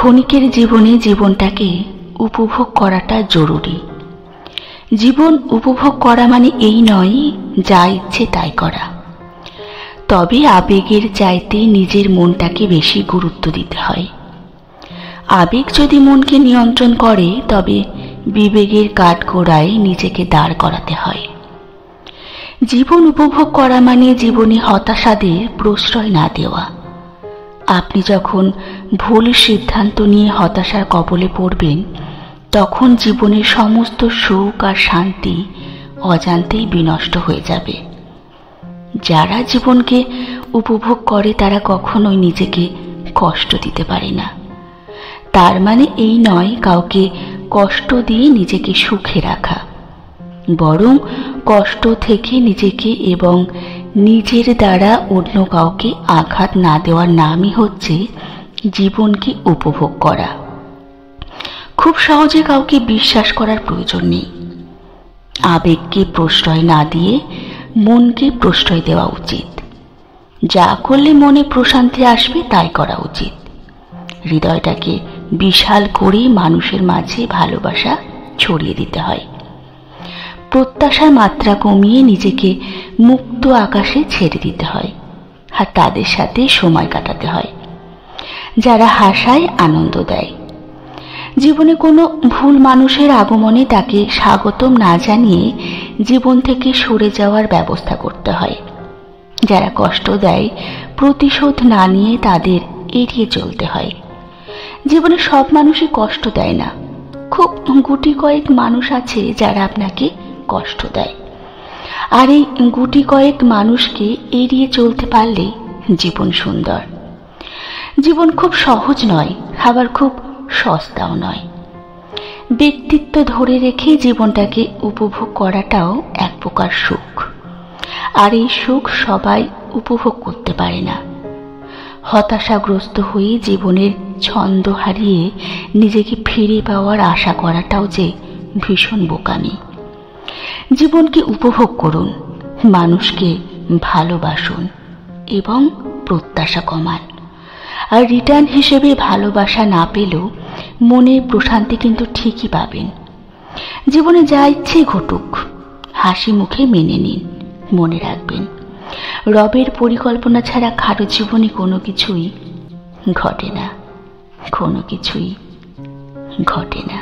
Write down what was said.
ক্ষণিকের জীবনে জীবনটাকে উপভোগ করাটা জরুরি। জীবন উপভোগ করা মানে এই নয় যা ইচ্ছে তাই করা। তবে আবেগের চাইতে নিজের মনটাকে বেশি গুরুত্ব দিতে হয়। আবেগ যদি মনকে নিয়ন্ত্রণ করে তবে বিবেকের কাঠগড়ায় নিজেকে দাঁড় করাতে হয়। জীবন উপভোগ করা মানে জীবনে হতাশাদের প্রশ্রয় না দেওয়া। আপনি যখন ভুল সিদ্ধান্ত নিয়ে হতাশার কবলে পড়বেন তখন জীবনের সমস্ত সুখ আর শান্তি অজান্তেই বিনষ্ট হয়ে যাবে। যারা জীবনকে উপভোগ করে তারা কখনোই নিজেকে কষ্ট দিতে পারে না। তার মানে এই নয় কাউকে কষ্ট দিয়ে নিজেকে সুখে রাখা, বরং কষ্ট থেকে নিজেকে এবং নিজের দ্বারা অন্য কাউকে আঘাত না দেওয়ার নামই হচ্ছে জীবনকে উপভোগ করা। খুব সহজে কাউকে বিশ্বাস করার প্রয়োজন নেই। আবেগকে প্রশ্রয় না দিয়ে মনকে প্রশ্রয় দেওয়া উচিত। যা করলে মনে প্রশান্তি আসবে তাই করা উচিত। হৃদয়টাকে বিশাল করে মানুষের মাঝে ভালোবাসা ছড়িয়ে দিতে হয়। প্রত্যাশার মাত্রা কমিয়ে নিজেকে মুক্ত আকাশে ছেড়ে দিতে হয়, আর তাদের সাথে সময় কাটাতে হয় যারা হাসায়, আনন্দ দেয়। জীবনে কোনো ভুল মানুষের আগমনে তাকে স্বাগতম না জানিয়ে জীবন থেকে সরে যাওয়ার ব্যবস্থা করতে হয়। যারা কষ্ট দেয় প্রতিশোধ না নিয়ে তাদের এড়িয়ে চলতে হয়। জীবনে সব মানুষই কষ্ট দেয় না, খুব গুটি কয়েক মানুষ আছে যারা আপনাকে কষ্ট দেয়, আর এই গুটি কয়েক মানুষকে এড়িয়ে চলতে পারলে জীবন সুন্দর। জীবন খুব সহজ নয়, আবার খুব সস্তাও নয়। ব্যক্তিত্ব ধরে রেখে জীবনটাকে উপভোগ করাটাও এক প্রকার সুখ, আর এই সুখ সবাই উপভোগ করতে পারে না। হতাশাগ্রস্ত হয়ে জীবনের ছন্দ হারিয়ে নিজেকে ফিরে পাওয়ার আশা করাটাও যে ভীষণ বোকামি। জীবনকে উপভোগ করুন, মানুষকে ভালোবাসুন এবং প্রত্যাশা কমান। আর রিটার্ন হিসেবে ভালোবাসা না পেলেও মনের প্রশান্তি কিন্তু ঠিকই পাবেন। জীবনে যা ইচ্ছে ঘটুক হাসি মুখে মেনে নিন। মনে রাখবেন, রবের পরিকল্পনা ছাড়া কারো জীবনে কোনো কিছুই ঘটে না, কোনো কিছুই ঘটে না।